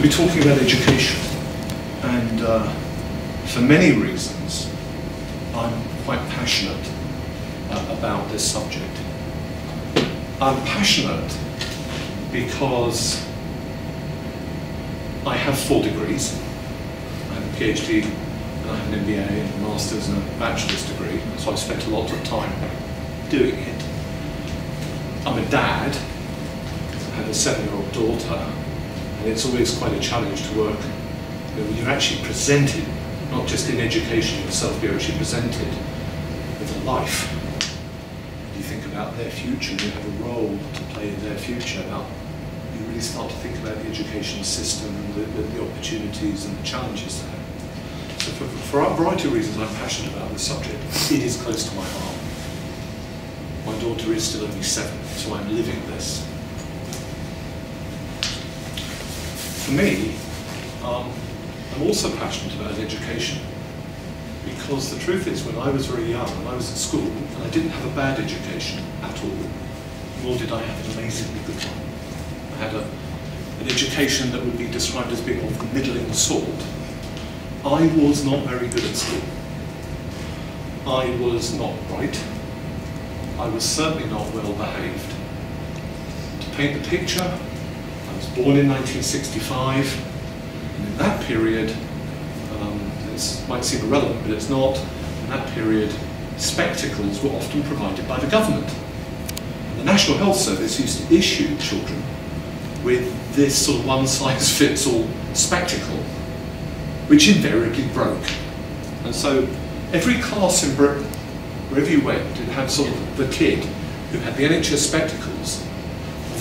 be talking about education, and for many reasons I'm quite passionate about this subject. I'm passionate because I have 4 degrees. I have a PhD, and I have an MBA, and a master's and a bachelor's degree, so I've spent a lot of time doing it. I'm a dad, I have a 7-year-old daughter, and it's always quite a challenge to work when you're actually presented, not just in education yourself, you're actually presented with a life. You think about their future, you have a role to play in their future. Now, you really start to think about the education system and the opportunities and the challenges there. So for a variety of reasons, I'm passionate about this subject. It is close to my heart. My daughter is still only 7, so I'm living this. For me, I'm also passionate about education, because the truth is, when I was very young, when I was at school, and I didn't have a bad education at all, nor did I have an amazingly good one. I had an education that would be described as being of the middling sort. I was not very good at school. I was not bright. I was certainly not well behaved. To paint the picture, I was born in 1965, and in that period, this might seem irrelevant, but it's not, in that period, spectacles were often provided by the government. And the National Health Service used to issue children with this sort of one-size-fits-all spectacle, which invariably broke. And so every class in Britain, wherever you went, it had sort of the kid who had the NHS spectacles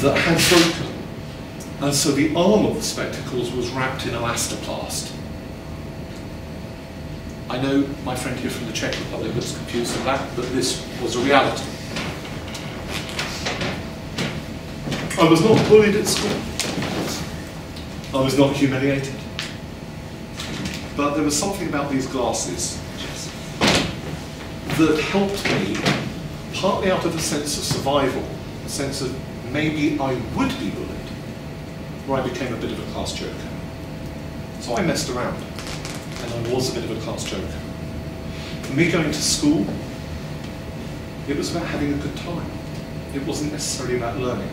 that had broken. And so the arm of the spectacles was wrapped in elastoplast. I know my friend here from the Czech Republic was confused with that, but this was a reality. I was not bullied at school. I was not humiliated. But there was something about these glasses that helped me, partly out of a sense of survival, a sense of maybe I would be bullied, where I became a bit of a class joker. So I messed around, and I was a bit of a class joker. For me, going to school, it was about having a good time. It wasn't necessarily about learning.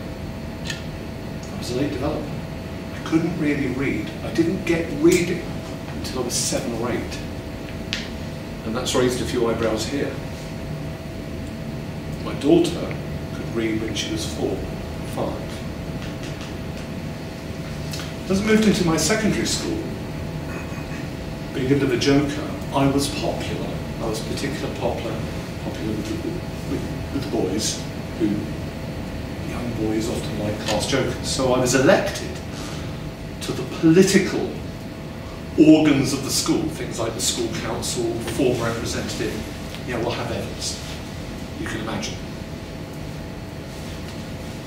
I was a late developer. I couldn't really read. I didn't get reading until I was 7 or 8. And that's raised a few eyebrows here. My daughter could read when she was 4 or 5. As I moved into my secondary school, being a bit of a joker, I was popular. I was particularly popular with the boys, who, young boys often like class jokers. So I was elected to the political organs of the school, things like the school council, form representative. Yeah, we'll have Evans, you can imagine.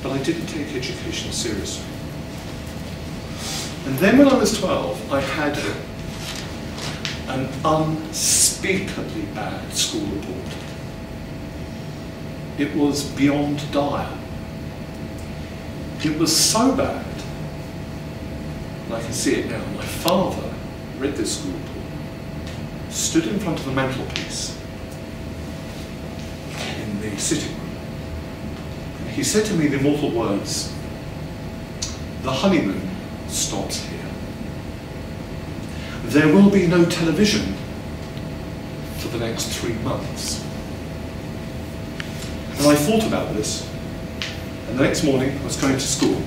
But I didn't take education seriously. And then when I was 12, I had an unspeakably bad school report. It was beyond dire. It was so bad, and I can see it now. My father read this school report, stood in front of the mantelpiece in the sitting room, and he said to me the immortal words, "The honeymoon stops here. There will be no television for the next 3 months." And I thought about this, and the next morning I was going to school,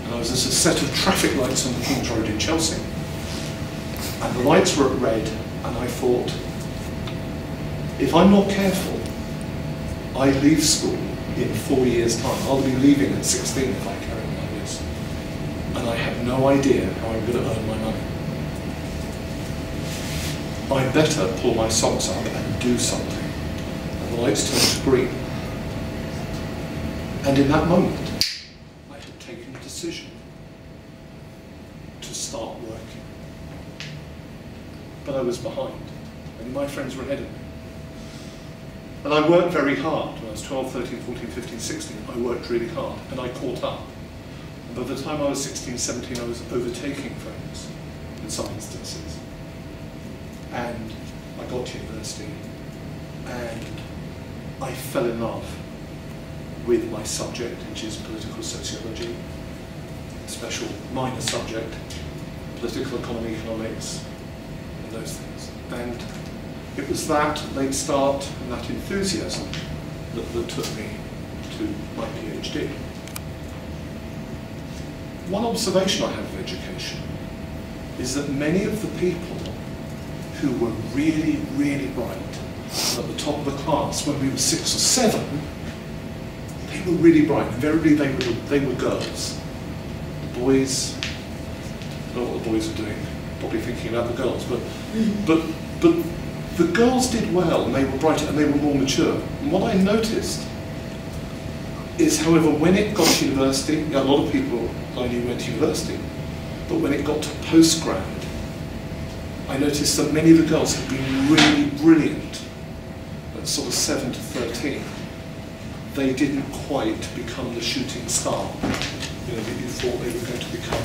and I was at a set of traffic lights on the King's Road in Chelsea, and the lights were at red, and I thought, if I'm not careful, I leave school in 4 years' time. I'll be leaving at 16 if I carry on like this. And I have no idea how I'm going to earn my money. I better pull my socks up and do something. And the lights turned to green. And in that moment, I had taken the decision to start working. But I was behind. Many of my friends were ahead of me. And I worked very hard. When I was 12, 13, 14, 15, 16, I worked really hard, and I caught up. And By the time I was 16, 17, I was overtaking friends in some instances. And I got to university and I fell in love with my subject, which is political sociology, a special minor subject, political economy, economics, and those things. And it was that late start and that enthusiasm that took me to my PhD. One observation I have of education is that many of the people who were really, really bright at the top of the class when we were 6 or 7, they were really bright. Invariably, they were girls. The boys, I don't know what the boys were doing, probably thinking about the girls, but the girls did well, and they were brighter, and they were more mature. And what I noticed is, however, when it got to university, a lot of people I knew went to university, but when it got to postgrad, I noticed that many of the girls had been really brilliant at sort of 7 to 13. They didn't quite become the shooting star, you know, that you thought they were going to become.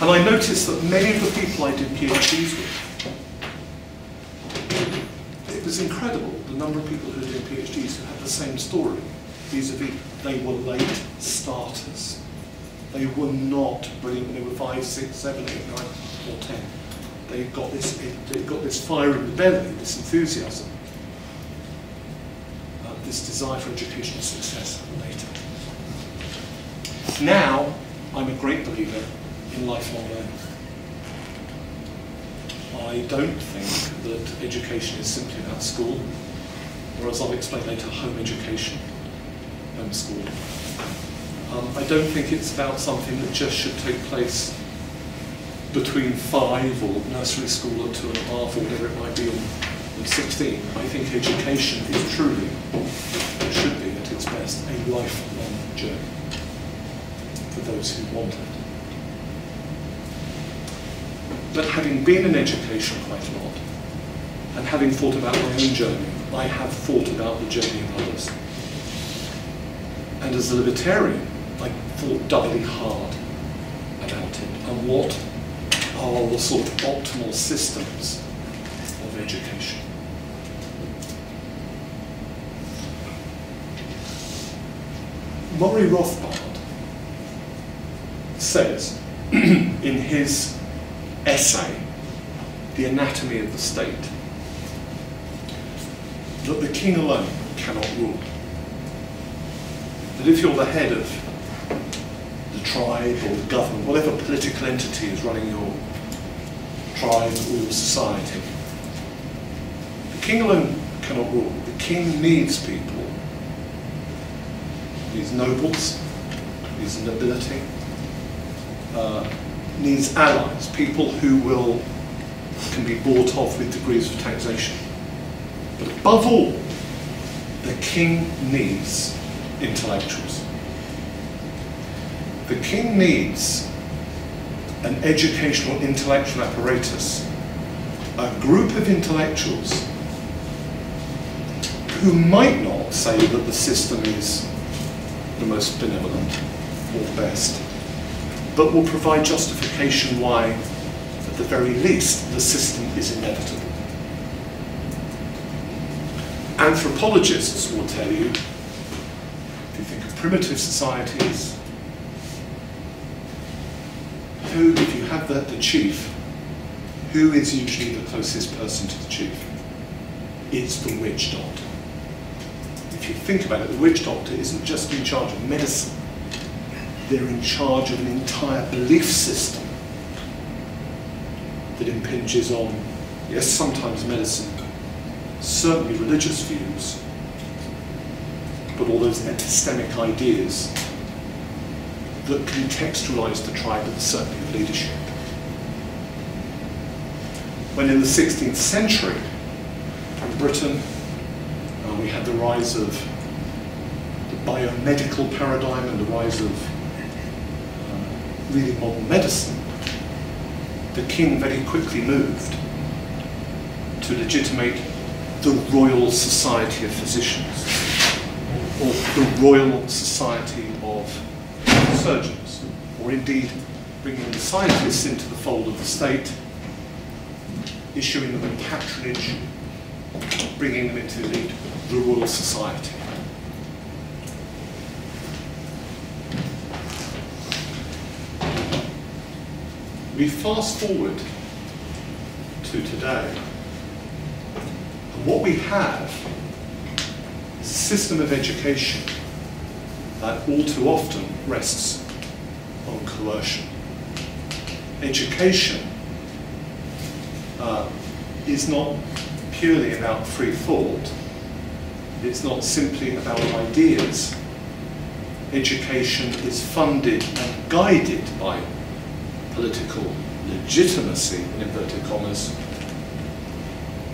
And I noticed that many of the people I did PhDs with, it was incredible, the number of people who were doing PhDs who had the same story, vis-a-vis, they were late starters. They were not brilliant when they were 5, 6, 7, 8, 9, or 10. They got this fire in the belly, this enthusiasm, this desire for educational success later. Now, I'm a great believer in lifelong learning. I don't think that education is simply about school, or as I'll explain later, home education, home school. I don't think it's about something that just should take place between 5 or nursery school at 2.5 or whatever it might be and 16. I think education is truly, or should be at its best, a lifelong journey for those who want it. But having been in education quite a lot, and having thought about my own journey, I have thought about the journey of others. And as a libertarian, I thought doubly hard about it, and what are the sort of optimal systems of education. Murray Rothbard says in his essay, The Anatomy of the State, that the king alone cannot rule. That if you're the head of the tribe or the government, whatever political entity is running your tribe or your society, the king alone cannot rule. The king needs people, needs nobles, needs nobility, needs allies, people who can be bought off with degrees of taxation. But above all, the king needs intellectuals. The king needs an educational intellectual apparatus, a group of intellectuals who might not say that the system is the most benevolent or best, but will provide justification why, at the very least, the system is inevitable. Anthropologists will tell you, if you think of primitive societies, who, if you have the chief, who is usually the closest person to the chief? It's the witch doctor. If you think about it, the witch doctor isn't just in charge of medicine. They're in charge of an entire belief system that impinges on, yes, sometimes medicine, certainly religious views, but all those epistemic ideas that contextualize the tribe and certainly the leadership. When in the 16th century, in Britain, we had the rise of the biomedical paradigm and the rise of really modern medicine, the king very quickly moved to legitimate the Royal Society of Physicians, or the Royal Society of surgeons, or indeed bringing the scientists into the fold of the state, issuing them patronage, bringing them into the Royal Society. We fast forward to today, and what we have is a system of education that all too often rests on coercion. Education is not purely about free thought. It's not simply about ideas. Education is funded and guided by political legitimacy, in inverted commas,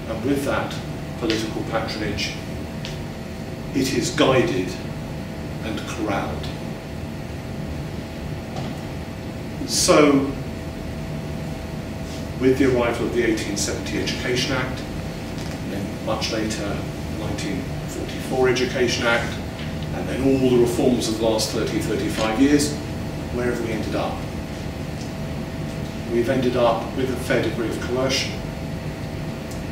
and with that political patronage, it is guided and corralled. So, with the arrival of the 1870 Education Act, and then much later, the 1944 Education Act, and then all the reforms of the last 30, 35 years, where have we ended up? We've ended up with a fair degree of coercion.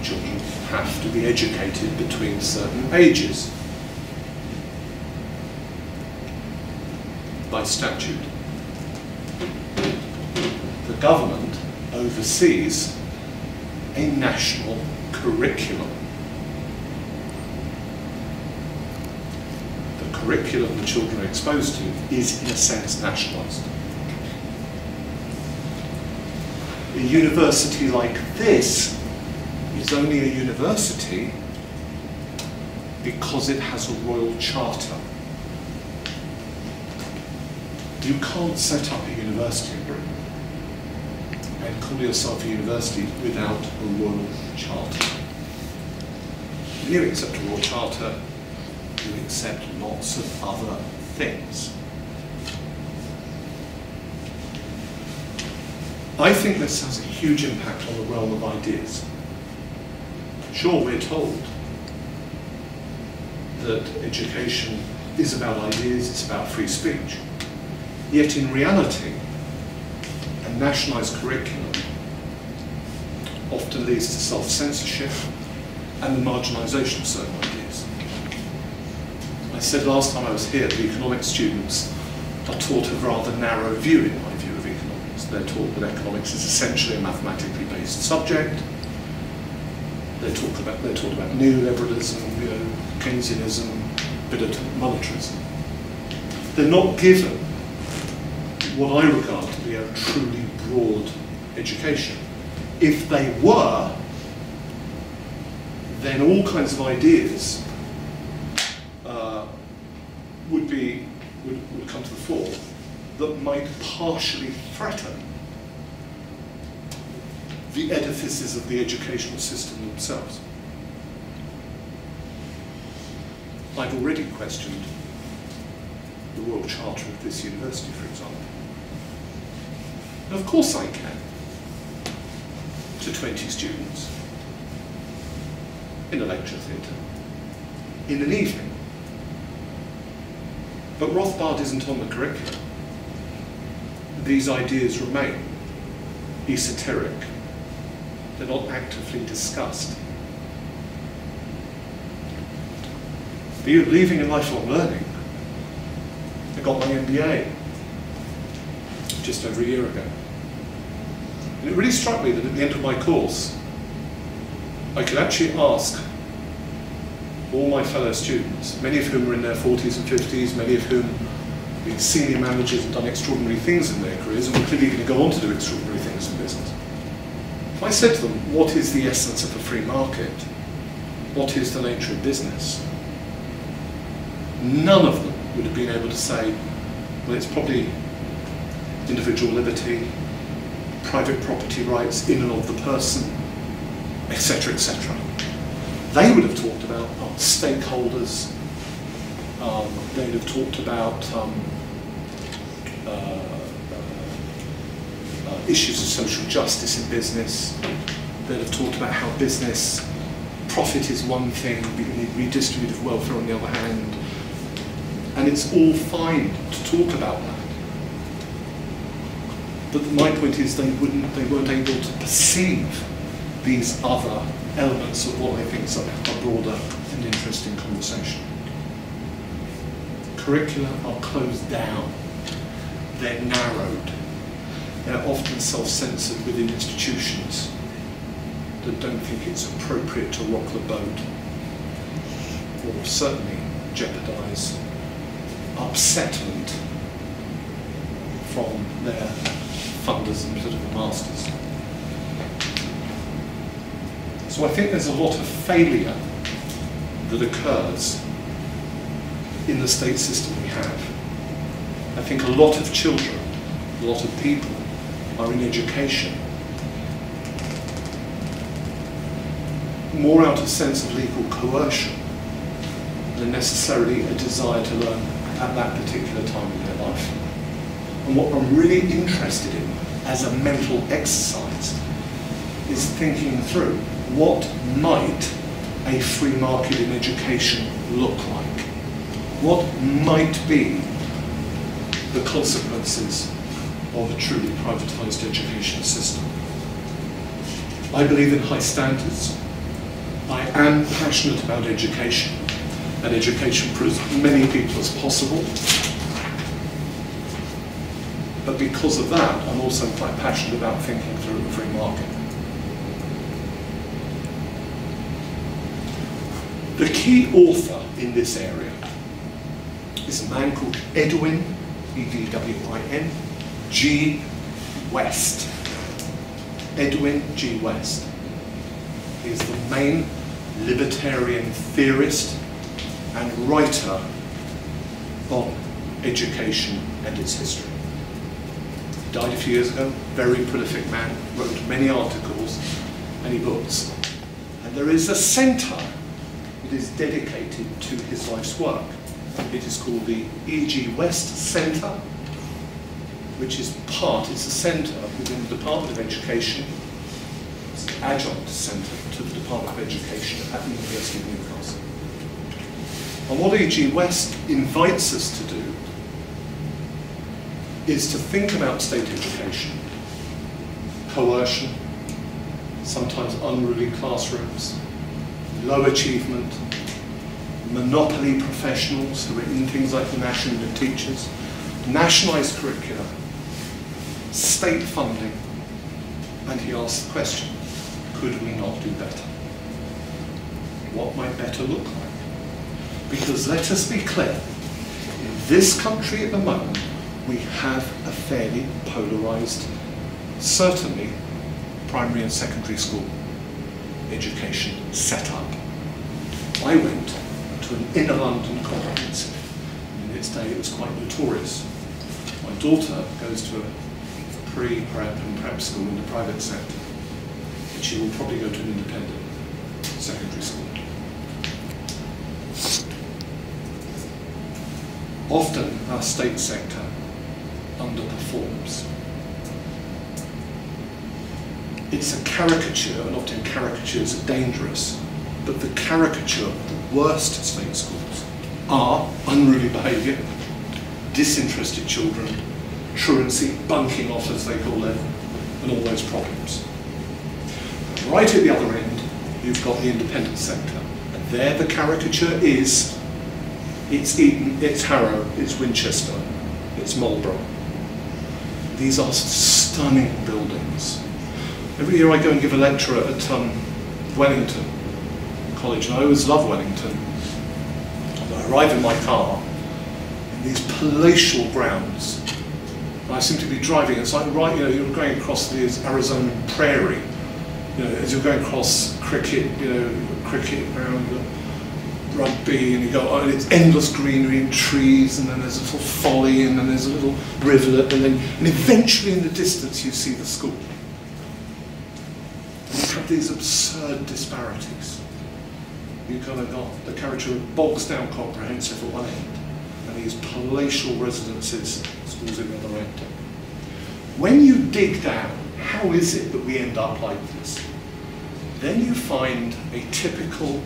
Children have to be educated between certain ages by statute. The government oversees a national curriculum. The curriculum the children are exposed to is, in a sense, nationalised. A university like this is only a university because it has a royal charter. You can't set up a university in Britain and call yourself a university without a royal charter. When you accept a royal charter, you accept lots of other things. I think this has a huge impact on the realm of ideas. Sure, we're told that education is about ideas, it's about free speech. Yet in reality, a nationalised curriculum often leads to self-censorship and the marginalisation of certain ideas. I said last time I was here that economics students are taught a rather narrow view, in my view, of economics. They're taught that economics is essentially a mathematically based subject. They're taught about neoliberalism, Keynesianism, a bit of monetarism. They're not given what I regard to be a truly broad education. If they were, then all kinds of ideas would come to the fore that might partially threaten the edifices of the educational system themselves. I've already questioned the Royal Charter of this university, for example. And of course I can, to 20 students, in a lecture theatre, in an evening. But Rothbard isn't on the curriculum. These ideas remain esoteric. They're not actively discussed. Believing in lifelong learning, I got my MBA just over a year ago. And it really struck me that at the end of my course, I could actually ask all my fellow students, many of whom were in their 40s and 50s, many of whom have been senior managers and done extraordinary things in their careers and were clearly going to go on to do extraordinary things in business. If I said to them, what is the essence of a free market? What is the nature of business? None of them would have been able to say, well, it's probably individual liberty, private property rights in and of the person, etc., etc. They would have talked about stakeholders, they'd have talked about issues of social justice in business, they'd have talked about how business profit is one thing, redistributive welfare on the other hand, and it's all fine to talk about that. But my point is they weren't able to perceive these other elements of what I think is a broader and interesting conversation. Curricula are closed down, they're narrowed, they're often self-censored within institutions that don't think it's appropriate to rock the boat, or certainly jeopardise upsetment from their funders and political masters. So I think there's a lot of failure that occurs in the state system we have. I think a lot of children, a lot of people are in education more out of sense of legal coercion than necessarily a desire to learn at that particular time in their life. And what I'm really interested in as a mental exercise is thinking through what might a free market in education look like? What might be the consequences of a truly privatised education system? I believe in high standards. I am passionate about education, and education for as many people as possible. But because of that, I'm also quite passionate about thinking through the free market. The key author in this area is a man called Edwin, E-D-W-I-N, G. West. Edwin G. West. He is the main libertarian theorist and writer on education and its history. He died a few years ago, very prolific man, wrote many articles, many books. And there is a centre that is dedicated to his life's work. It is called the E.G. West Centre, which is it's a centre within the Department of Education. It's an adjunct centre to the Department of Education at the University of Newcastle. And what E.G. West invites us to do is to think about state education, coercion, sometimes unruly classrooms, low achievement, monopoly professionals who are in things like the National Union of Teachers, nationalised curricula, state funding, and he asks the question, could we not do better? What might better look like? Because let us be clear, in this country at the moment, we have a fairly polarised, certainly primary and secondary school education setup. I went to an inner London comprehensive. In its day it was quite notorious. My daughter goes to a pre-prep and prep school in the private sector, and she will probably go to an independent secondary school. Often our state sector underperforms. It's a caricature, and often caricatures are dangerous, but the caricature of the worst state schools are unruly behaviour, disinterested children, truancy, bunking off as they call it, and all those problems. Right at the other end, you've got the independent sector, and there the caricature is, it's Eton, it's Harrow, it's Winchester, it's Marlborough. These are stunning buildings. Every year I go and give a lecture at Wellington College, and I always love Wellington. I arrive in my car in these palatial grounds, and I seem to be driving. It's like you're going across the Arizona prairie, as you're going across cricket, cricket ground, rugby, and you go, and it's endless greenery and trees, and then there's a little folly, and then there's a little rivulet, and eventually in the distance you see the school. And you have these absurd disparities. You kind of got the caricature of bogs down comprehensive at one end, and these palatial residences, schools at the other end. When you dig down, how is it that we end up like this? Then you find a typical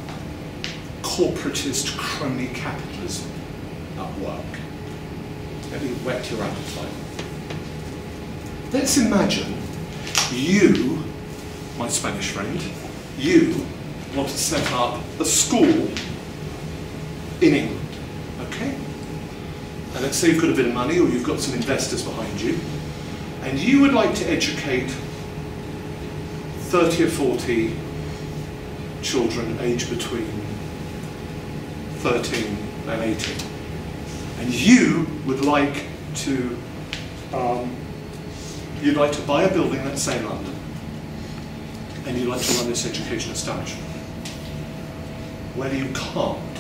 corporatist crony capitalism at work. Let me whet your appetite. Let's imagine you, my Spanish friend, you want to set up a school in England, okay? And let's say you've got a bit of money or you've got some investors behind you, and you would like to educate 30 or 40 children aged between 13 and 18. And you would like to you'd like to buy a building, let's say in London, and you'd like to run this education establishment. Well, you can't,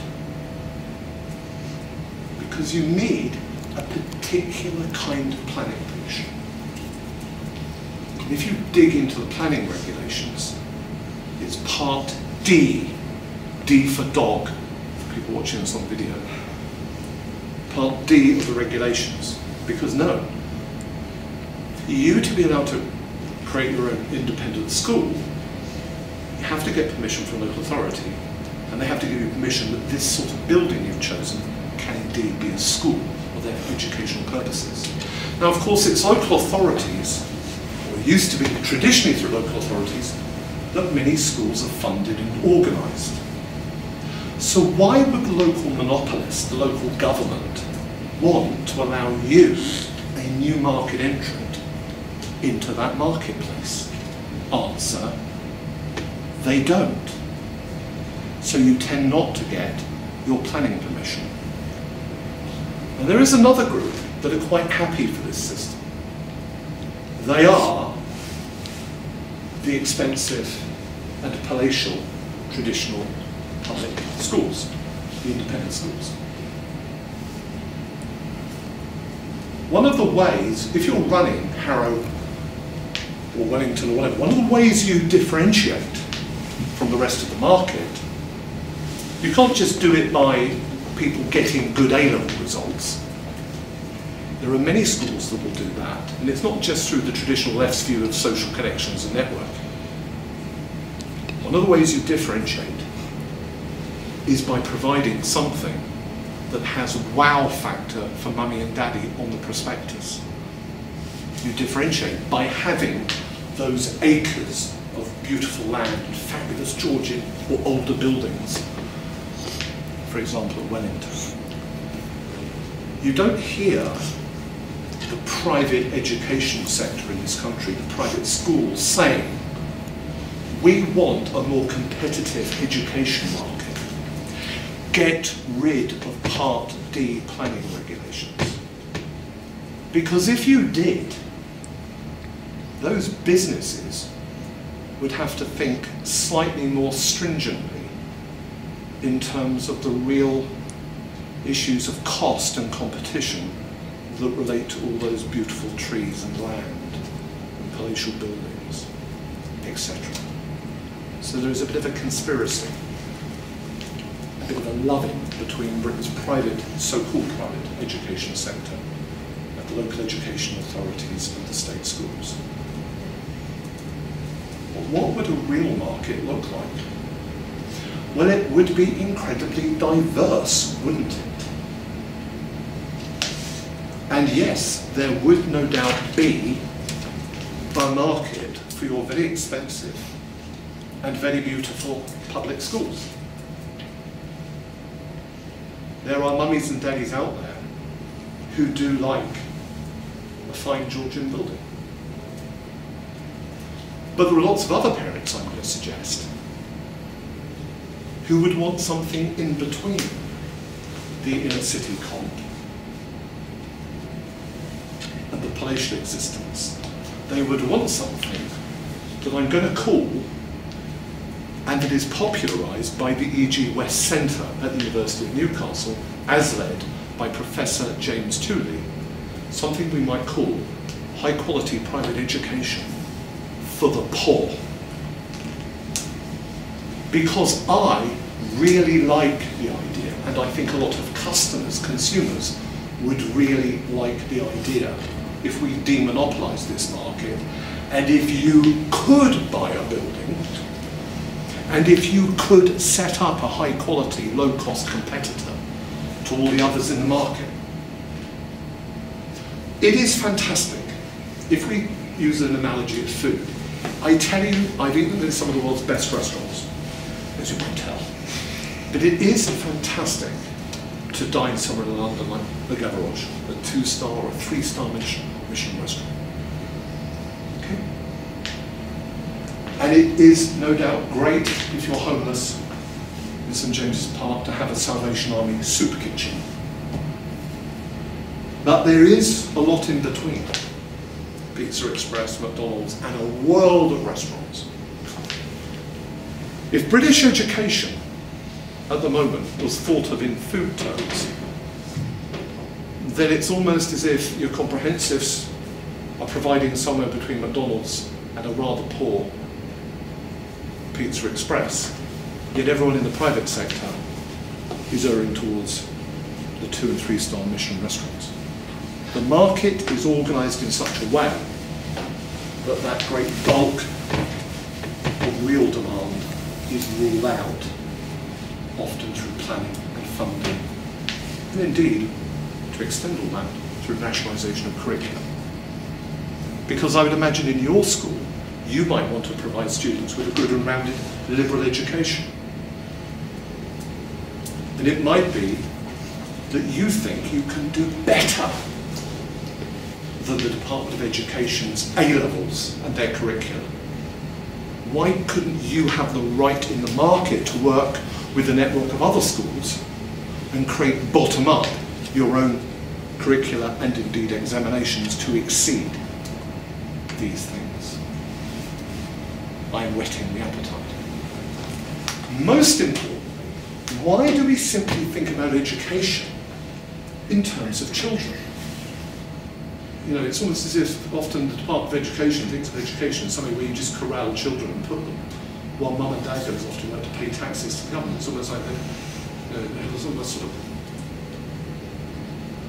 because you need a particular kind of planning permission. And if you dig into the planning regulations, it's Part D, D for dog, for people watching this on video, Part D of the regulations. Because no, for you to be allowed to create your own independent school, you have to get permission from a local authority, and they have to give you permission that this sort of building you've chosen can indeed be a school or there for educational purposes. Now, of course, it's local authorities, or used to be traditionally through local authorities, that many schools are funded and organised. So why would the local monopolist, the local government, want to allow you, a new market entrant, into that marketplace? Answer, they don't. So you tend not to get your planning permission. And there is another group that are quite happy for this system. They are the expensive and palatial traditional public schools, the independent schools. One of the ways, if you're running Harrow or Wellington or whatever, one of the ways you differentiate from the rest of the market, you can't just do it by people getting good A-level results. There are many schools that will do that, and it's not just through the traditional left's view of social connections and network. One of the ways you differentiate is by providing something that has wow factor for mummy and daddy on the prospectus. You differentiate by having those acres of beautiful land, fabulous Georgian or older buildings, for example at Wellington. You don't hear the private education sector in this country, the private schools, saying, we want a more competitive education market. Get rid of Part D planning regulations. Because if you did, those businesses would have to think slightly more stringently in terms of the real issues of cost and competition that relate to all those beautiful trees and land and palatial buildings, etc. So there is a bit of a conspiracy, a bit of a loving between Britain's private, so-called private education sector and the local education authorities and the state schools. But what would a real market look like? Well, it would be incredibly diverse, wouldn't it? And yes, there would no doubt be a market for your very expensive and very beautiful public schools. There are mummies and daddies out there who do like a fine Georgian building. But there are lots of other parents, I'm going to suggest, who would want something in between the inner city comp and the palatial existence. They would want something that I'm going to call, and it is popularised by the E.G. West Centre at the University of Newcastle, as led by Professor James Tooley, something we might call high-quality private education for the poor. Because I really like the idea, and I think a lot of customers, consumers, would really like the idea if we demonopolise this market, and if you could buy a building, and if you could set up a high-quality, low-cost competitor to all the others in the market. It is fantastic if we use an analogy of food, I tell you, I've eaten in some of the world's best restaurants, as you might tell. But it is fantastic to dine somewhere in London like the Gavroche, a 2-star or a 3-star Michelin restaurant. Okay? And it is no doubt great if you're homeless in St James's Park to have a Salvation Army soup kitchen. But there is a lot in between. Pizza Express, McDonald's, and a world of restaurants. If British education at the moment was thought of in food terms, then it's almost as if your comprehensives are providing somewhere between McDonald's and a rather poor Pizza Express, yet everyone in the private sector is erring towards the 2- and 3-star Michelin restaurants. The market is organised in such a way that that great bulk of real demand is ruled out, often through planning and funding, and indeed, to extend all that, through nationalisation of curriculum. Because I would imagine in your school, you might want to provide students with a good and rounded liberal education. And it might be that you think you can do better than the Department of Education's A-levels and their curriculum. Why couldn't you have the right in the market to work with a network of other schools and create bottom-up your own curricula and indeed examinations to exceed these things? I am whetting the appetite. Most important, why do we simply think about education in terms of children? You know, it's almost as if often the Department of Education thinks of education as something where you just corral children and put them, while mum and dad goes off to work to pay taxes to the government. It's almost like there's almost sort of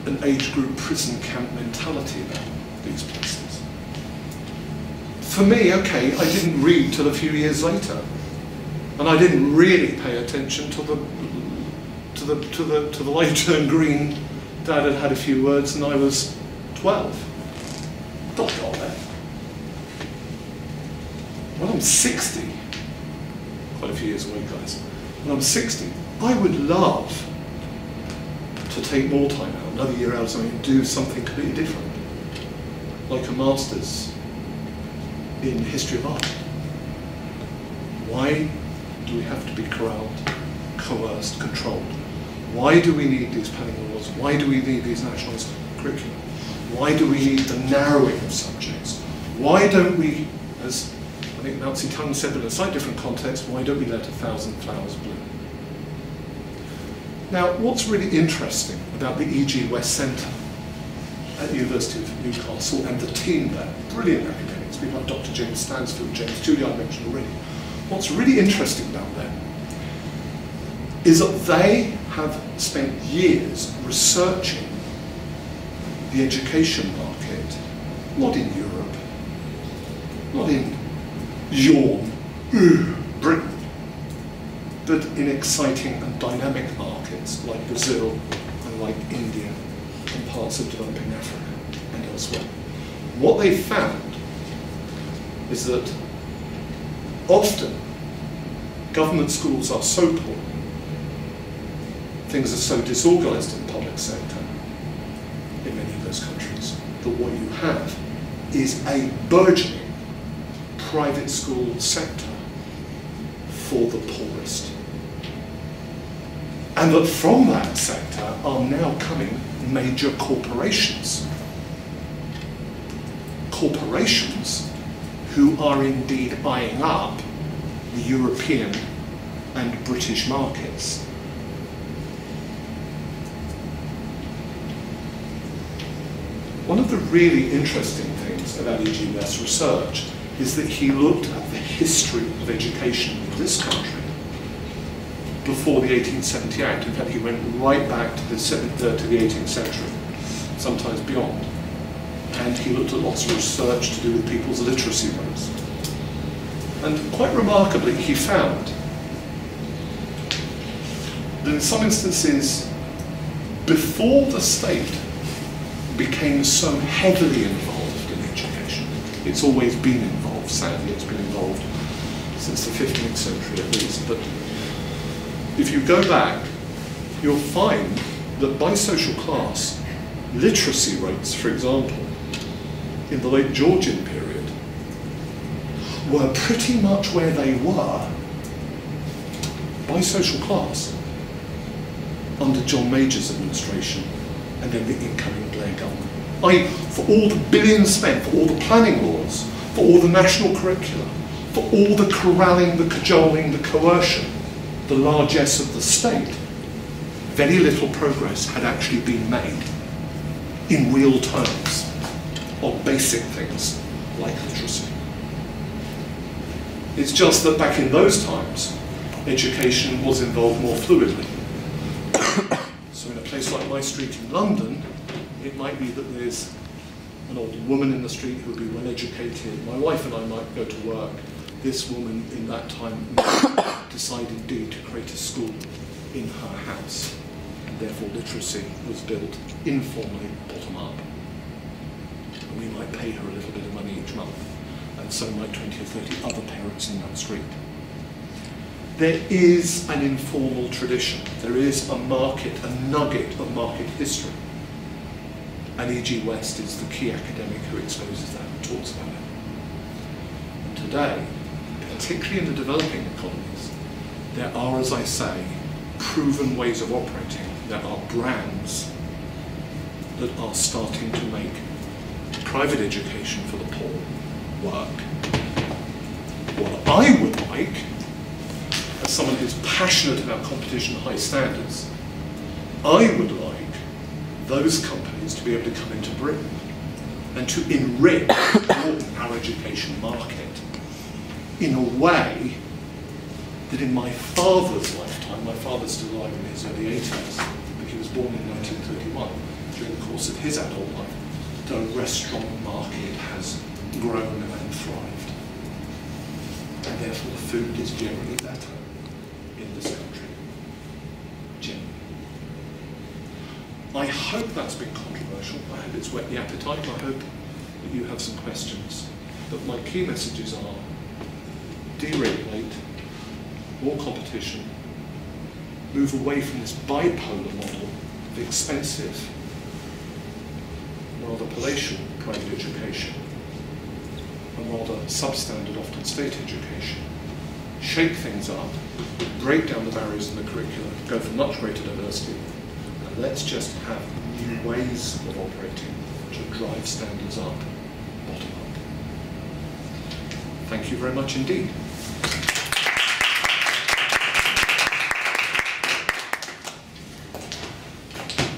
an age group prison camp mentality about these places. For me, okay, I didn't read till a few years later, and I didn't really pay attention to the light turned green. Dad had had a few words, and I was 12. Not got there. When I'm 60, quite a few years away, guys. When I'm 60, I would love to take more time out, another year out, or something, and do something completely different, like a master's in history of art. Why do we have to be corralled, coerced, controlled? Why do we need these planning laws? Why do we need these nationalised curricula? Why do we need the narrowing of subjects? Why don't we, as I think Nancy Tung said in a slightly different context, why don't we let 1,000 flowers bloom? Now, what's really interesting about the E.G. West Centre at the University of Newcastle and the team there, brilliant academics, people like Dr. James Stansfield, James Julie I mentioned already. What's really interesting about them is that they have spent years researching the education market, not in Europe, not in Britain, but in exciting and dynamic markets like Brazil and like India and parts of developing Africa and elsewhere. What they found is that often government schools are so poor, things are so disorganized in the public sector in many of those countries, that what you have is a burgeoning private school sector for the poorest. And that from that sector are now coming major corporations. Corporations who are indeed buying up the European and British markets. One of the really interesting things about E.G. West's research is that he looked at the history of education in this country before the 1870 Act. In fact, he went right back to the 18th century, sometimes beyond. And he looked at lots of research to do with people's literacy rates. And quite remarkably, he found that in some instances, before the state became so heavily involved in education, It's always been involved, sadly. It's been involved since the 15th century at least. But if you go back, you'll find that by social class, literacy rates, for example, in the late Georgian period, were pretty much where they were by social class under John Major's administration and then the incoming Blair government. For all the billions spent, for all the planning laws, for all the national curricula, for all the corralling, the cajoling, the coercion, the largesse of the state, very little progress had actually been made in real terms on basic things like literacy. It's just that back in those times, education was involved more fluidly. So in a place like my street in London, it might be that there's an old woman in the street who would be well educated. My wife and I might go to work. This woman in that time might decide indeed to create a school in her house. And therefore literacy was built informally, bottom up. And we might pay her a little bit of money each month. And so might 20 or 30 other parents in that street. There is an informal tradition. There is a market, a nugget of market history. And E.G. West is the key academic who exposes that and talks about it. And today, particularly in the developing economies, there are, as I say, proven ways of operating. There are brands that are starting to make private education for the poor work. What I would like, as someone who's passionate about competition and high standards, I would like those companies to be able to come into Britain and to enrich our education market in a way that in my father's lifetime, my father's still alive in his early 80s, but he was born in 1931, during the course of his adult life, the restaurant market has grown and thrived. And therefore the food is generally better in this country. Generally. I hope that's been controversial. I hope it's whet the appetite. I hope that you have some questions. But my key messages are deregulate, more competition, move away from this bipolar model of expensive, rather palatial private education and rather substandard, often state education. Shake things up, break down the barriers in the curriculum, go for much greater diversity, and let's just have new ways of operating to drive standards up, bottom up. Thank you very much indeed.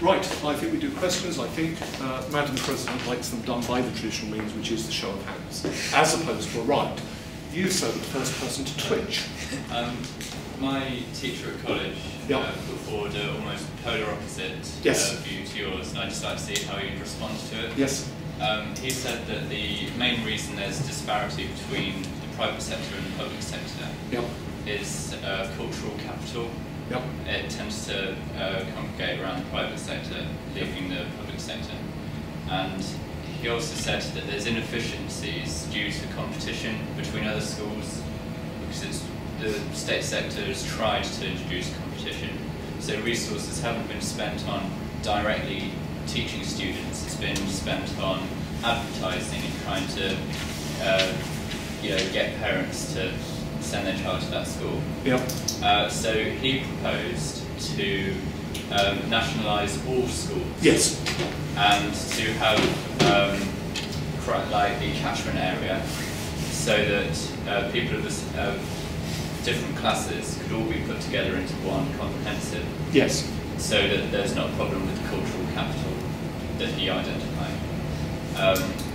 Right, I think we do questions. I think Madam President likes them done by the traditional means, which is the show of hands, as opposed to a right. You, sir, were the first person to twitch. My teacher at college put forward an almost polar opposite view to yours, and I'd just like to see how you'd respond to it. Yes. He said that the main reason there's disparity between the private sector and the public sector is cultural capital. Yep. It tends to congregate around the private sector, leaving the public sector. And he also said that there's inefficiencies due to competition between other schools, because the state sector has tried to introduce competition, so resources haven't been spent on directly teaching students. It's been spent on advertising and trying to get parents to send their child to that school. Yep. So he proposed to nationalise all schools. Yes. And to have like the catchment area, so that people of different classes could all be put together into one comprehensive. Yes. So that there's not a problem with the cultural capital that he identified.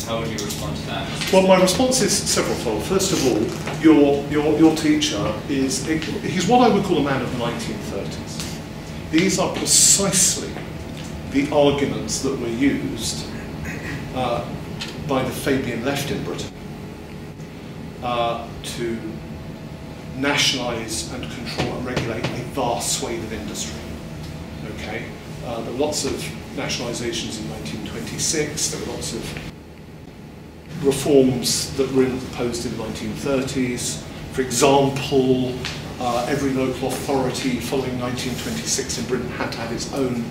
How would you respond to that? Well, my response is severalfold. First of all, your teacher he's what I would call a man of the 1930s. These are precisely the arguments that were used by the Fabian left in Britain to nationalise and control and regulate a vast swathe of industry. Okay, there were lots of nationalisations in 1926. There were lots of reforms that were imposed in the 1930s. For example, every local authority following 1926 in Britain had to have its own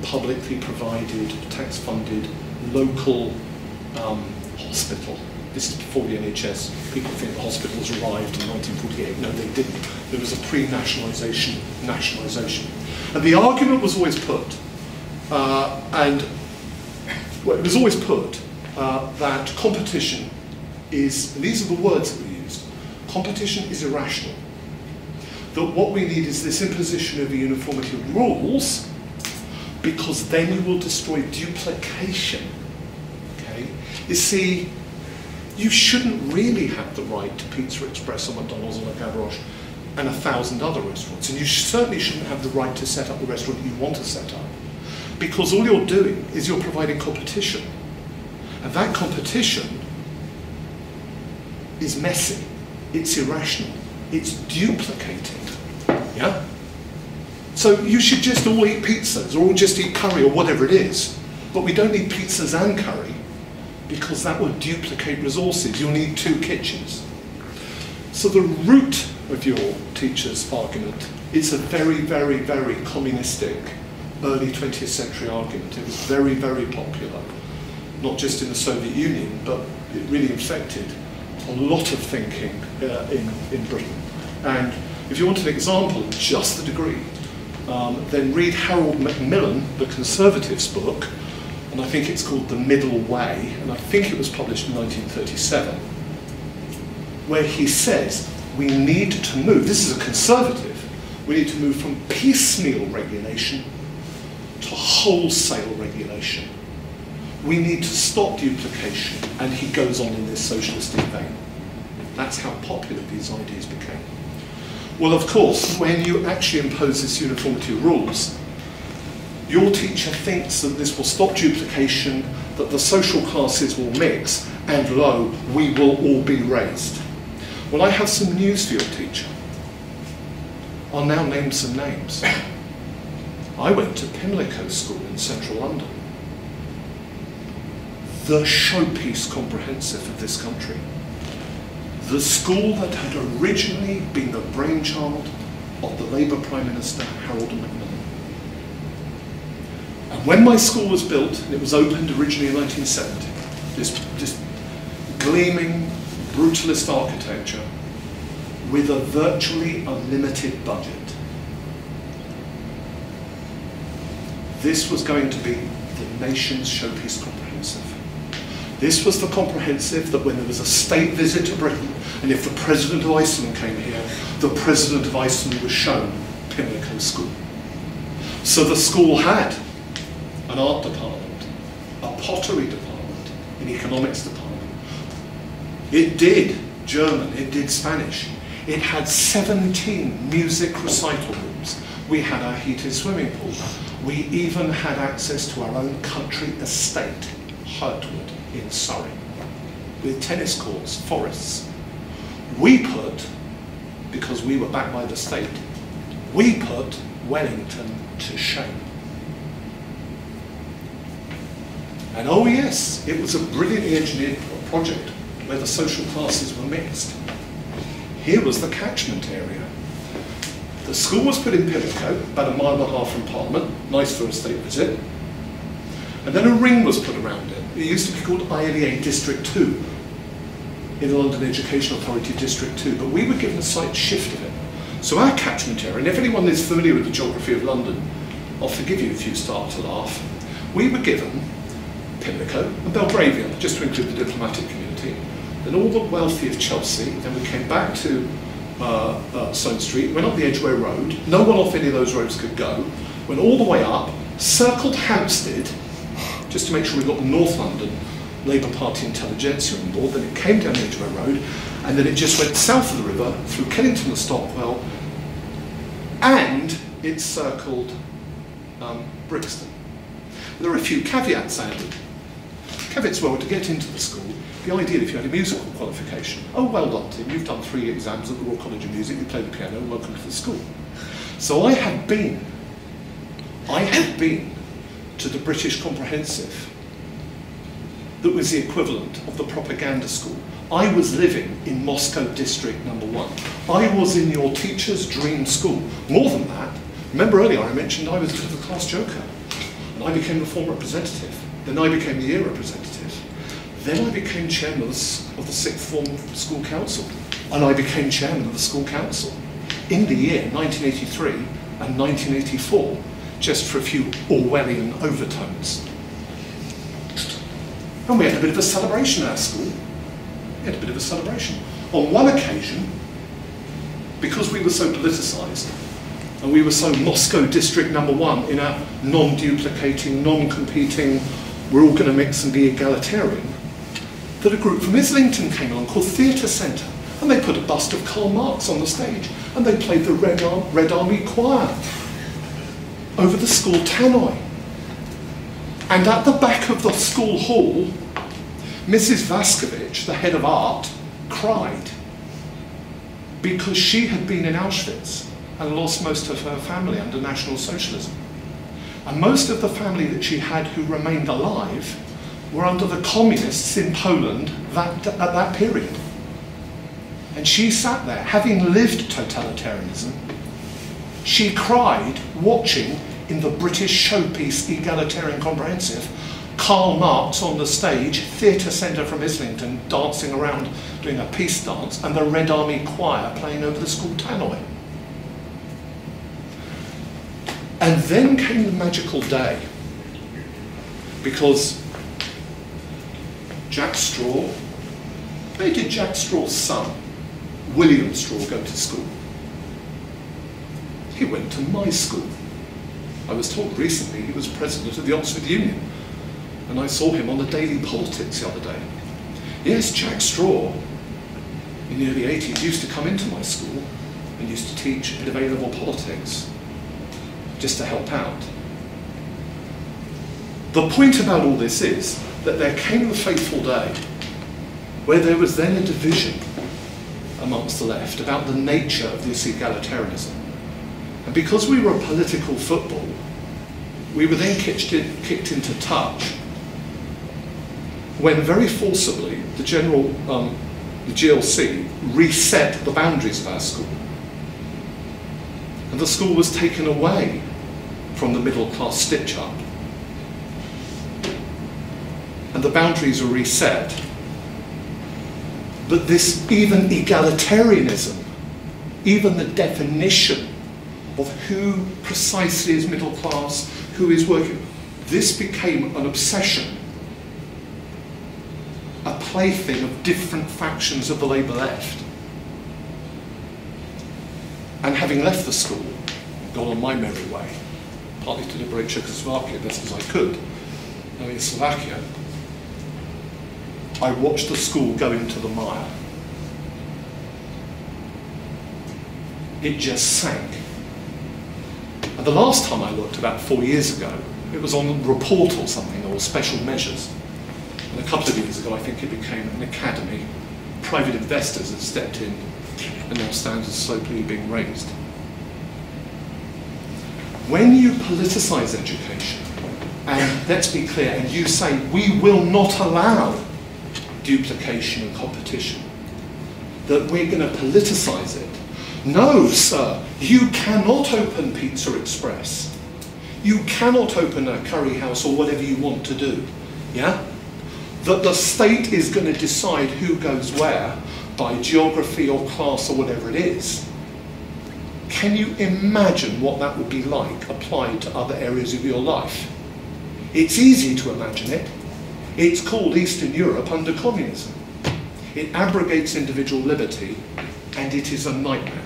publicly provided, tax-funded local hospital. This is before the NHS. People think the hospitals arrived in 1948. No, they didn't. There was a pre-nationalisation, nationalisation. And the argument was always put, that competition is, and these are the words that were used, competition is irrational. That what we need is this imposition of a uniformity of rules, because then you will destroy duplication. Okay? You see, you shouldn't really have the right to Pizza Express or McDonald's or Le Gavroche and 1,000 other restaurants. And you certainly shouldn't have the right to set up the restaurant you want to set up, because all you're doing is you're providing competition. And that competition is messy, it's irrational, it's duplicating. Yeah? So you should just all eat pizzas or all just eat curry or whatever it is. But we don't need pizzas and curry, because that would duplicate resources. You'll need 2 kitchens. So the root of your teacher's argument is a very, very, very communistic early 20th century argument. It was very, very popular, not just in the Soviet Union, but it really infected a lot of thinking in Britain. And if you want an example of just the degree, then read Harold Macmillan, the Conservatives' book, and I think it's called The Middle Way, and I think it was published in 1937, where he says we need to move, this is a conservative, we need to move from piecemeal regulation to wholesale regulation. We need to stop duplication, and he goes on in this socialistic vein. That's how popular these ideas became. Well, of course, when you actually impose this uniformity of rules, your teacher thinks that this will stop duplication, that the social classes will mix, and lo, we will all be raised. Well, I have some news for your teacher. I'll now name some names. I went to Pimlico School in central London, the showpiece comprehensive of this country. The school that had originally been the brainchild of the Labour Prime Minister, Harold Macmillan. And when my school was built, and it was opened originally in 1970, this gleaming, brutalist architecture with a virtually unlimited budget. This was going to be the nation's showpiece comprehensive. This was the comprehensive that when there was a state visit to Britain, and if the President of Iceland came here, the President of Iceland was shown Pimlico School. So the school had an art department, a pottery department, an economics department. It did German, it did Spanish. It had 17 music recital rooms. We had our heated swimming pool. We even had access to our own country estate, Hertwood in Surrey, with tennis courts, forests. We put, because we were backed by the state, we put Wellington to shame. And oh yes, it was a brilliantly engineered project where the social classes were mixed. Here was the catchment area. The school was put in Pimlico, about 1.5 miles from Parliament, nice for a state visit. And then a ring was put around it. It used to be called ILEA District 2, in the London Education Authority District 2, but we were given a slight shift of it. So our catchment area, and if anyone is familiar with the geography of London, I'll forgive you if you start to laugh, we were given Pimlico and Belgravia, just to include the diplomatic community, then all the wealthy of Chelsea, then we came back to Sloane Street, went up the Edgware Road, no one off any of those roads could go, went all the way up, circled Hampstead, just to make sure we got the North London Labour Party intelligentsia on board, then it came down Edgware Road, and then it just went south of the river, through Killington and Stockwell, and it circled Brixton. There are a few caveats added. Caveats were to get into the school, the idea if you had a musical qualification. Oh, well done, Tim, you've done 3 exams at the Royal College of Music, you play the piano, welcome to the school. So I had been to the British Comprehensive that was the equivalent of the propaganda school. I was living in Moscow District #1. I was in your teacher's dream school. More than that, remember earlier I mentioned I was a bit of a class joker. And I became the form representative. Then I became the year representative. Then I became chairman of the sixth form school council. And I became chairman of the school council in the year 1983 and 1984, just for a few Orwellian overtones. And we had a bit of a celebration at our school. We had a bit of a celebration. On one occasion, because we were so politicised, and we were so Moscow District #1 in our non-duplicating, non-competing, we're all going to mix and be egalitarian, that a group from Islington came along called Theatre Centre, and they put a bust of Karl Marx on the stage, and they played the Red Army Choir over the school tannoy. And at the back of the school hall, Mrs. Vaskovich, the head of art, cried because she had been in Auschwitz and lost most of her family under National Socialism. And most of the family that she had who remained alive were under the communists in Poland at that period. And she sat there, having lived totalitarianism, she cried watching in the British showpiece Egalitarian Comprehensive, Karl Marx on the stage, Theatre Centre from Islington, dancing around doing a peace dance, and the Red Army Choir playing over the school tannoy. And then came the magical day, because Jack Straw, where did Jack Straw's son, William Straw, go to school? He went to my school. I was told recently he was president of the Oxford Union, and I saw him on the Daily Politics the other day. Yes, Jack Straw, in the early 80s, used to come into my school and used to teach a bit of A-level politics, just to help out. The point about all this is that there came the fateful day where there was then a division amongst the left about the nature of this egalitarianism. And because we were a political football, we were then kicked into touch when very forcibly the GLC reset the boundaries of our school. And the school was taken away from the middle class stitch-up. And the boundaries were reset. But this, even egalitarianism, even the definition of who precisely is middle class, who is working, this became an obsession, a plaything of different factions of the Labour left. And having left the school, gone on my merry way, partly to liberate Czechoslovakia best as I could, now in Slovakia, I watched the school go into the mire. It just sank. And the last time I looked, about 4 years ago, it was on Report or something, or Special Measures. And a couple of years ago, I think it became an academy. Private investors had stepped in, and now standards slowly being raised. When you politicise education, and let's be clear, and you say, we will not allow duplication and competition, that we're going to politicise it. No, sir, you cannot open Pizza Express. You cannot open a curry house or whatever you want to do, yeah? That the state is going to decide who goes where by geography or class or whatever it is. Can you imagine what that would be like applied to other areas of your life? It's easy to imagine it. It's called Eastern Europe under communism. It abrogates individual liberty, and it is a nightmare.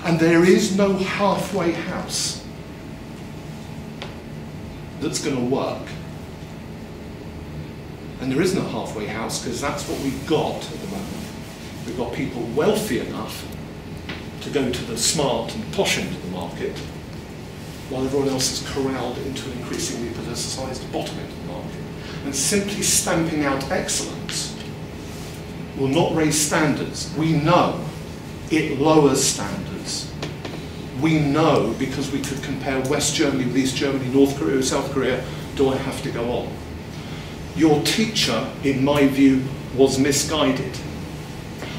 And there is no halfway house that's going to work. And there isn't a halfway house because that's what we've got at the moment. We've got people wealthy enough to go to the smart and posh end of the market, while everyone else is corralled into an increasingly politicised bottom end of the market. And simply stamping out excellence will not raise standards. We know it lowers standards. We know because we could compare West Germany with East Germany, North Korea with South Korea. Do I have to go on? your teacher, in my view, was misguided.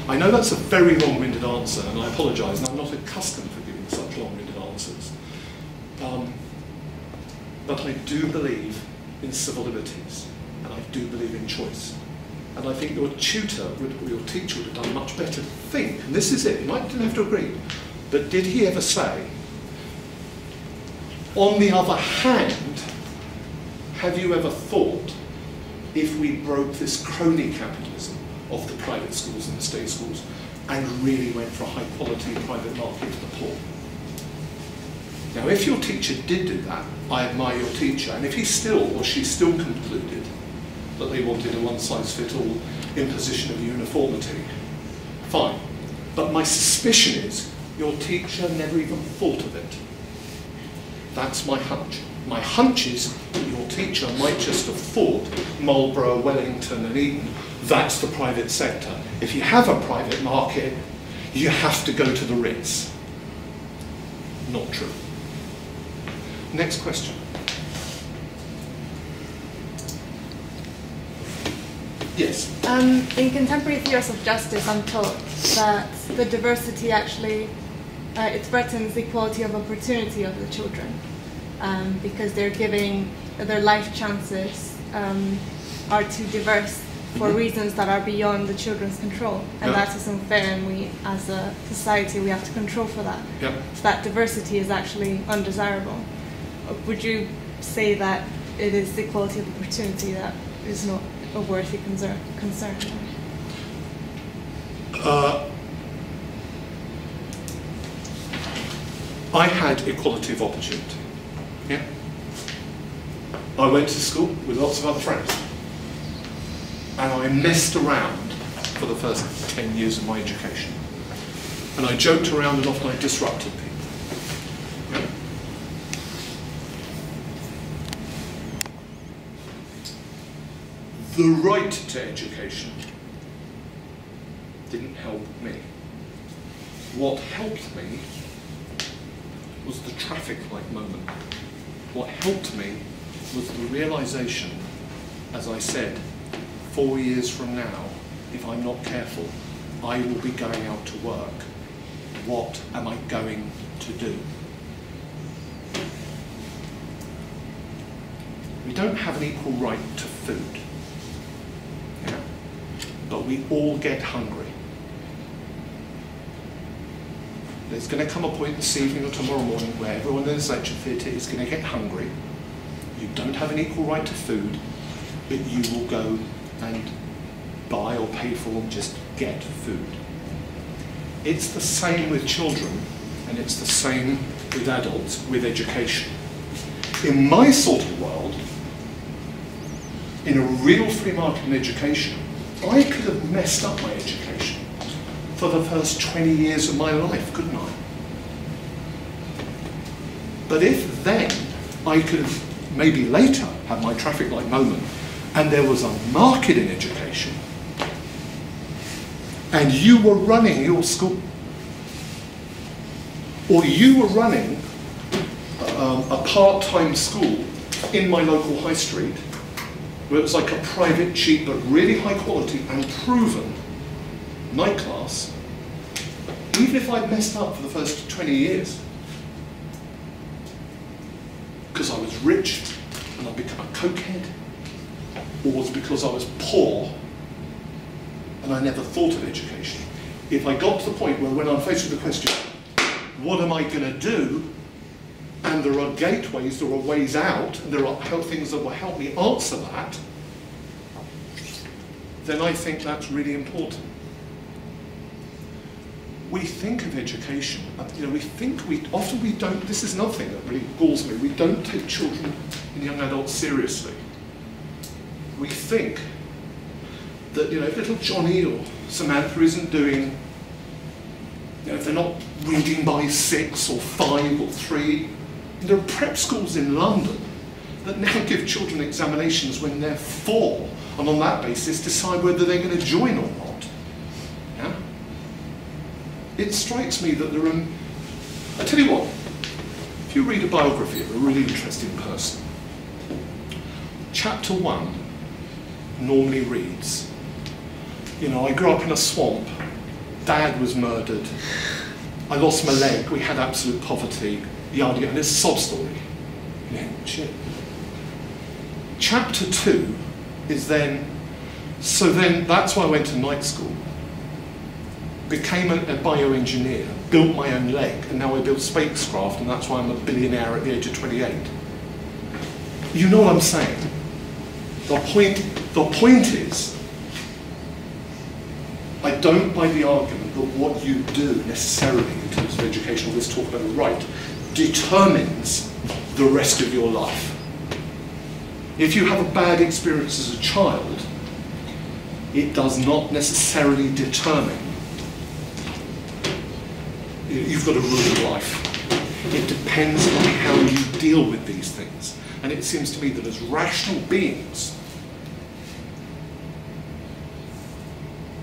I know that's a very long-winded answer, and I apologise, and I'm not accustomed for giving such long-winded answers. But I do believe in civil liberties, and I do believe in choice. And I think your tutor, or your teacher would have done much better to think, and this is it, you didn't have to agree, but did he ever say, on the other hand, have you ever thought, if we broke this crony capitalism of the private schools and the state schools and really went for a high quality private market to the poor? Now, if your teacher did do that, I admire your teacher, and if he still, or she still concluded that they wanted a one-size-fits-all imposition of uniformity, fine. But my suspicion is your teacher never even thought of it. That's my hunch. My hunch is that your teacher might just have thought Marlborough, Wellington and Eton, that's the private sector. If you have a private market, you have to go to the Ritz. Not true. Next question. Yes? In contemporary theories of justice, I'm taught that the diversity actually, it threatens the equality of opportunity of the children, because they're giving, their life chances are too diverse for reasons that are beyond the children's control, and that is unfair, and we, as a society, we have to control for that. So that diversity is actually undesirable. Would you say that it is the equality of opportunity that is not a worthy concern? I had equality of opportunity. Yeah. I went to school with lots of other friends, and I messed around for the first 10 years of my education. And I joked around and often I disrupted people. Yeah. The right to education didn't help me. What helped me was the traffic light moment. What helped me was the realization, as I said, 4 years from now, if I'm not careful, I will be going out to work. What am I going to do? We don't have an equal right to food, yeah? But we all get hungry. There's going to come a point this evening or tomorrow morning where everyone in this lecture theatre is going to get hungry. You don't have an equal right to food, but you will go and buy or pay for or just get food. It's the same with children, and it's the same with adults, with education. In my sort of world, in a real free market in education, I could have messed up my education for the first 20 years of my life, couldn't I? But if then I could have maybe later had my traffic light moment and there was a market in education and you were running your school, or you were running a part-time school in my local high street where it was like a private, cheap but really high quality and proven night class, even if I'd messed up for the first 20 years, because I was rich and I'd become a cokehead, or was because I was poor and I never thought of education. If I got to the point where when I'm faced with the question, what am I going to do? And there are gateways, there are ways out, and there are things that will help me answer that, then I think that's really important. We think of education, often we don't, this is another thing that really galls me, we don't take children and young adults seriously. We think that, if little Johnny or Samantha isn't doing, if they're not reading by 6 or 5 or 3, there are prep schools in London that now give children examinations when they're 4, and on that basis decide whether they're going to join or not. Yeah? It strikes me that there are, I tell you what, if you read a biography of a really interesting person, chapter 1 normally reads, you know, I grew up in a swamp, Dad was murdered, I lost my leg, we had absolute poverty, yada yada, and it's a sob story. Yeah, shit. Chapter 2 is then, so then that's why I went to night school, became a bioengineer, built my own leg, and now I build spacecraft, and that's why I'm a billionaire at the age of 28. You know what I'm saying? The point is, I don't buy the argument that what you do necessarily in terms of education, or this talk about the right, determines the rest of your life. If you have a bad experience as a child, it does not necessarily determine. You've got a ruined life. It depends on how you deal with these things. And it seems to me that as rational beings,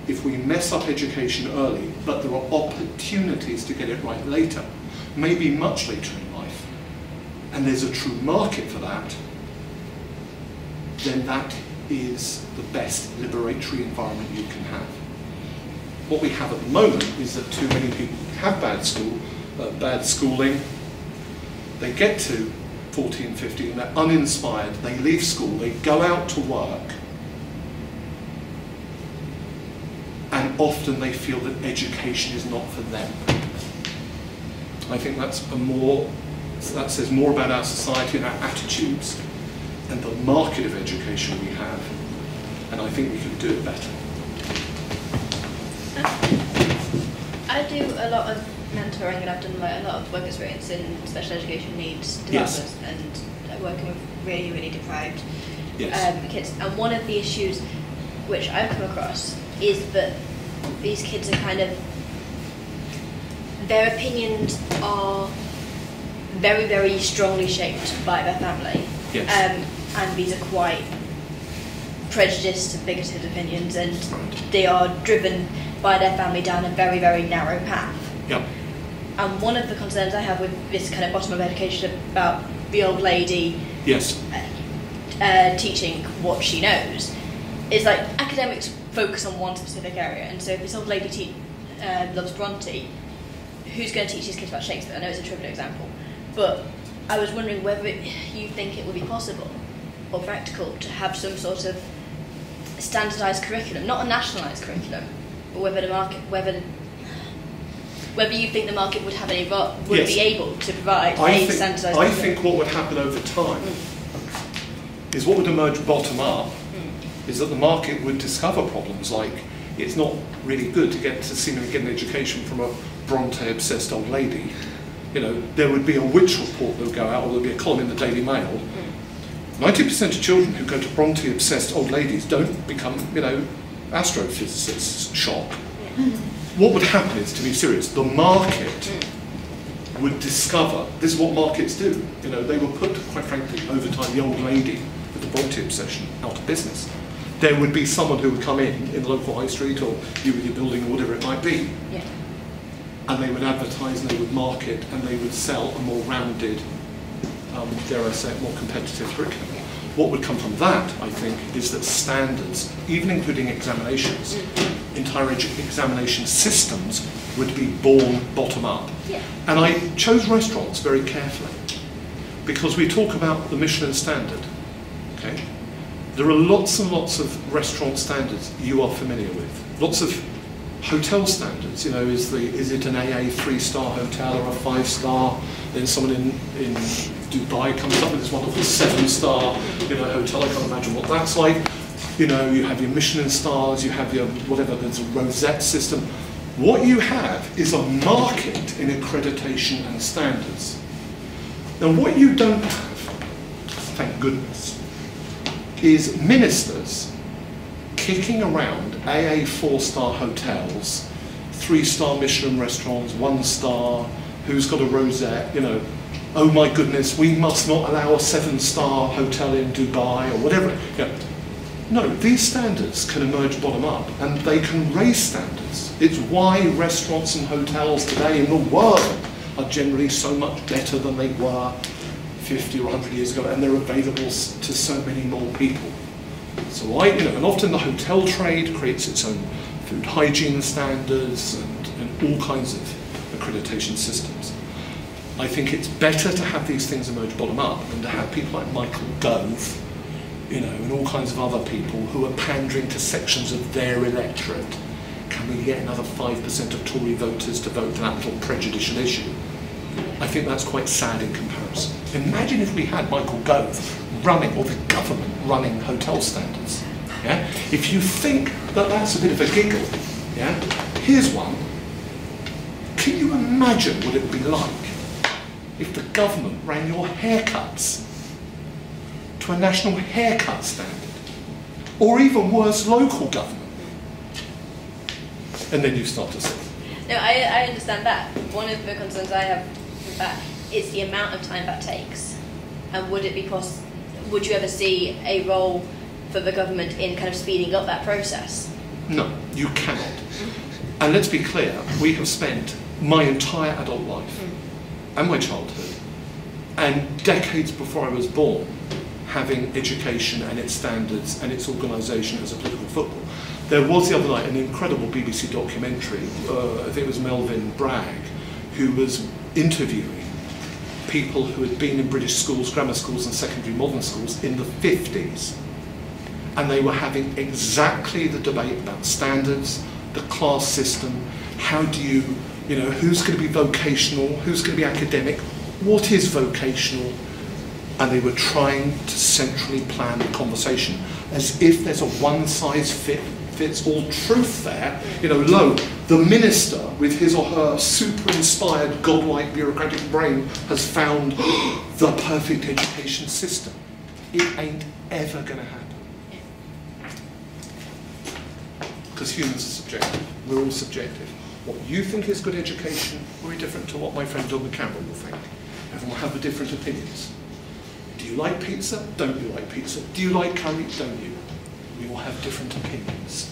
if we mess up education early, but there are opportunities to get it right later, maybe much later in life, and there's a true market for that, then that is the best liberatory environment you can have. What we have at the moment is that too many people have bad schooling, they get to 14, 15, they're uninspired, they leave school, they go out to work, and often they feel that education is not for them. I think that says more about our society and our attitudes and the market of education we have, and I think we can do it better. I do a lot of mentoring, and I've done a lot of work experience in special education needs developers, and working with really, really deprived kids. And one of the issues which I've come across is that these kids are kind of, their opinions are very, very strongly shaped by their family. Yes. And these are quite prejudiced and bigoted opinions, and they are driven by their family down a very, very narrow path. Yep. And one of the concerns I have with this kind of bottom of education about the old lady teaching what she knows is like academics focus on one specific area, and so if this old lady loves Bronte, who's going to teach these kids about Shakespeare? I know it's a trivial example, but I was wondering whether you think it would be possible or practical to have some sort of standardised curriculum, not a nationalised curriculum, but whether you think the market would have be able to provide a standardised curriculum. I think what would happen over time is what would emerge bottom up is that the market would discover problems like it's not really good to seemingly get an education from a Bronte-obsessed old lady. You know, there would be a witch report that would go out, or there'd be a column in the Daily Mail. 90% of children who go to Bronte-obsessed old ladies don't become, astrophysicists. Shock. What would happen is, to be serious, the market would discover, this is what markets do. They were put, quite frankly, over time, the old lady with the Bronte obsession out of business. There would be someone who would come in the local high street, or you with your building, or whatever it might be. Yeah. And they would advertise, and they would market, and they would sell a more rounded, dare I say, more competitive curriculum. What would come from that, I think, is that standards, even including examinations, entire examination systems would be born bottom up. Yeah. And I chose restaurants very carefully because we talk about the Michelin standard. Okay? There are lots and lots of restaurant standards you are familiar with. Lots of hotel standards. Is it an AA 3-star hotel or a 5-star? Then someone in Dubai comes up with this wonderful 7-star hotel. I can't imagine what that's like. You have your Michelin stars, you have your whatever, there's a rosette system. What you have is a market in accreditation and standards. Now what you don't have, thank goodness, is ministers kicking around AA 4-star hotels, 3-star Michelin restaurants, 1-star, who's got a rosette, oh my goodness, we must not allow a 7-star hotel in Dubai, or whatever. No, these standards can emerge bottom up, and they can raise standards. It's why restaurants and hotels today in the world are generally so much better than they were 50 or 100 years ago, and they're available to so many more people. So and often the hotel trade creates its own food hygiene standards and all kinds of accreditation systems. I think it's better to have these things emerge bottom up than to have people like Michael Gove, and all kinds of other people who are pandering to sections of their electorate. Can we get another 5% of Tory voters to vote for that little prejudicial issue? I think that's quite sad in comparison. Imagine if we had Michael Gove running, or the government running hotel standards. Yeah? If you think that that's a bit of a giggle, yeah? Here's one. Can you imagine what it would be like if the government ran your haircuts to a national haircut standard? Or even worse, local government? And then you start to say. No, I understand that. One of the concerns I have with that is the amount of time that takes. And would it be would you ever see a role for the government in kind of speeding up that process? No, you cannot. And let's be clear, we have spent my entire adult life and my childhood and decades before I was born having education and its standards and its organisation as a political football. There was the other night an incredible BBC documentary, I think it was Melvin Bragg, who was interviewing people who had been in British schools, grammar schools and secondary modern schools in the 50s. And they were having exactly the debate about standards, the class system, how do you, who's going to be vocational, who's going to be academic, what is vocational, and they were trying to centrally plan the conversation as if there's a one-size-fits-all truth there. Lo, the minister with his or her super-inspired, godlike bureaucratic brain has found the perfect education system. It ain't ever going to happen. Because humans are subjective. We're all subjective. What you think is good education will be different to what my friend Doug Campbell will think. Everyone will have different opinions. Do you like pizza? Don't you like pizza? Do you like curry? Don't you? We all have different opinions.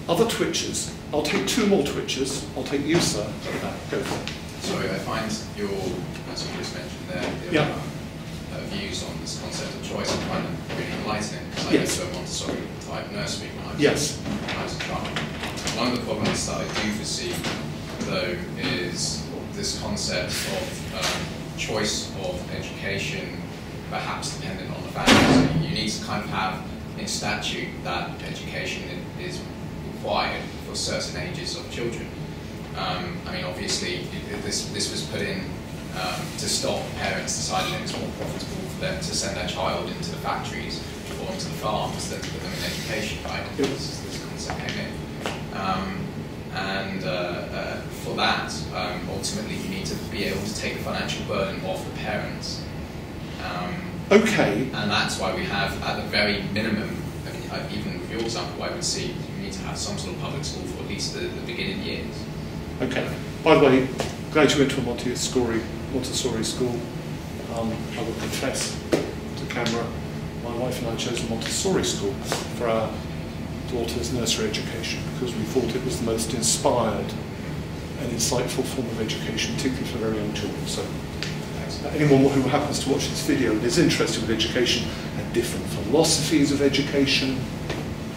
Other twitchers. I'll take two more twitchers. I'll take you, sir. Go for it. Sorry, I find your, as you just mentioned there, views on this concept of choice are kind of really enlightening. Because I went to a Montessori type nursery when I was a child. One of the problems that I do foresee, though, is this concept of choice of education, perhaps dependent on the family. So you need to kind of have in statute that education is required for certain ages of children. Obviously, this was put in to stop parents deciding it was more profitable for them to send their child into the factories or onto the farms than to put them in education, right? This concept came in. For that, ultimately you need to be able to take the financial burden off the parents. Okay. And that's why we have, at the very minimum, even with your example, I would see you need to have some sort of public school for at least the beginning years. Okay. By the way, glad you went to a Montessori school. I will confess to camera, my wife and I chose a Montessori school for our daughter's nursery education because we thought it was the most inspired and insightful form of education, particularly for very young children. So anyone who happens to watch this video and is interested with education and different philosophies of education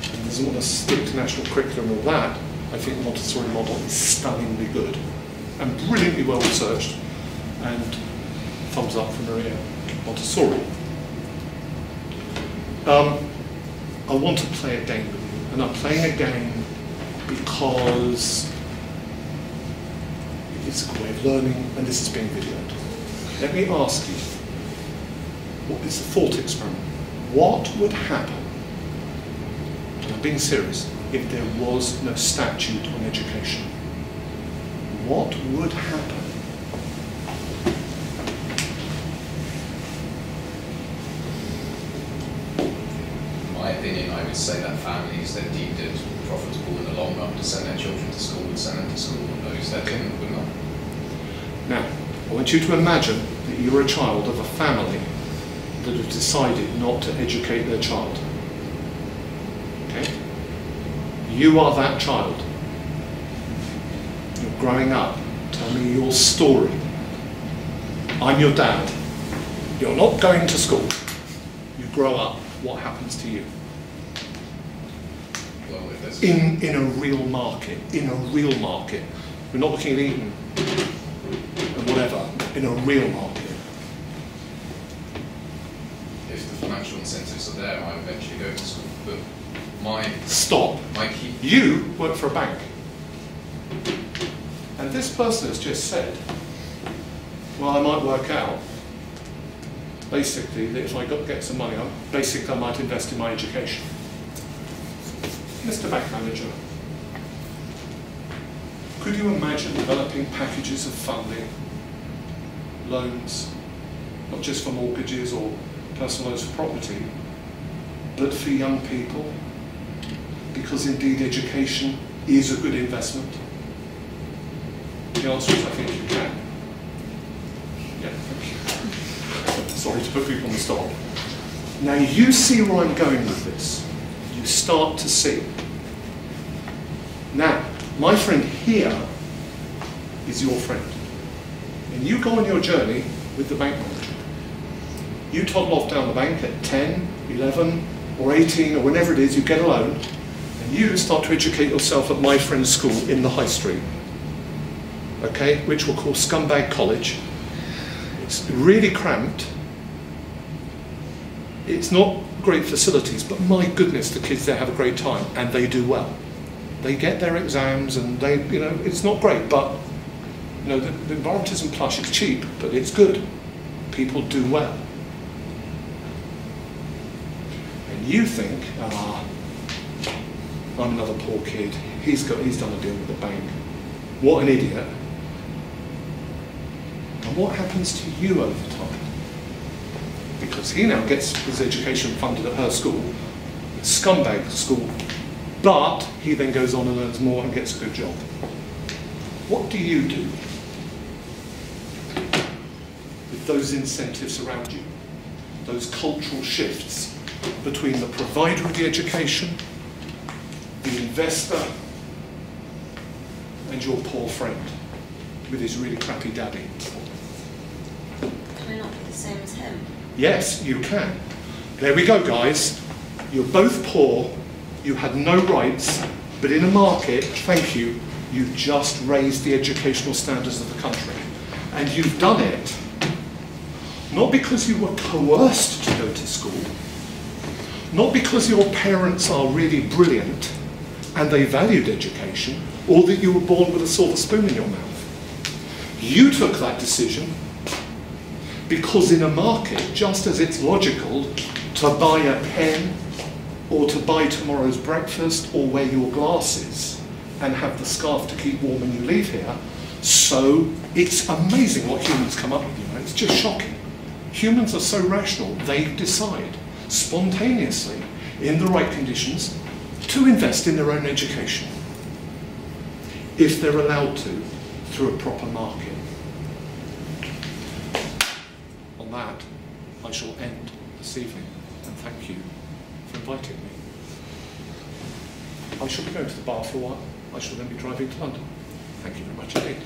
and doesn't want to stick to national curriculum and all that, I think the Montessori model is stunningly good and brilliantly well researched, and thumbs up for Maria Montessori. I want to play a game with you, and I'm playing a game because it's a good way of learning, and this is being videoed. Let me ask you, what is the thought experiment? What would happen, and I'm being serious, if there was no statute on education? What would happen? In my opinion, I would say that families that deemed it profitable in the long run to send their children to school would send them to school, and those that didn't would not. Now, I want you to imagine that you're a child of a family that have decided not to educate their child. Okay? You are that child. You're growing up. Tell me your story. I'm your dad. You're not going to school. you grow up, what happens to you? Well, if there's In a real market, we're not looking at Eton and whatever, in a real market. If the financial incentives are there, I eventually go to school. But Stop. my key. You work for a bank. And this person has just said, well, I might work out, basically, that if I get some money, I might invest in my education. Mr. Bank Manager, could you imagine developing packages of funding, loans, not just for mortgages or personal loans for property, but for young people? Because indeed education is a good investment. The answer is I think you can. Yeah, thank you. Sorry to put people on the spot. Now you see where I'm going with this. You start to see. Now, my friend here is your friend. And you go on your journey with the bank manager. You toddle off down the bank at 10, 11, or 18, or whenever it is, you get a loan, and you start to educate yourself at my friend's school in the high street. Okay, which we'll call Scumbag College. It's really cramped. It's not great facilities, but my goodness, the kids there have a great time, and they do well. They get their exams, and they, you know, it's not great, but you know, the environment isn't plush. It's cheap, but it's good. People do well, and you think, I'm another poor kid. He's done a deal with the bank. What an idiot. And what happens to you over time? Because he now gets his education funded at her school, scumbag school, but he then goes on and earns more and gets a good job. What do you do with those incentives around you? Those cultural shifts between the provider of the education, the investor, and your poor friend with his really crappy daddy. Can I not be the same as him? Yes, you can. There we go, guys. You're both poor, you had no rights, but in a market, thank you, you just raised the educational standards of the country. And you've done it not because you were coerced to go to school, not because your parents are really brilliant and they valued education, or that you were born with a silver spoon in your mouth. You took that decision because in a market, just as it's logical to buy a pen or to buy tomorrow's breakfast or wear your glasses and have the scarf to keep warm when you leave here, so it's amazing what humans come up with, you know, it's just shocking. Humans are so rational, they decide spontaneously, in the right conditions, to invest in their own education, if they're allowed to, through a proper market. On that, I shall end this evening, and thank you for inviting me. I shall be going to the bar for a while. I shall then be driving to London. Thank you very much indeed.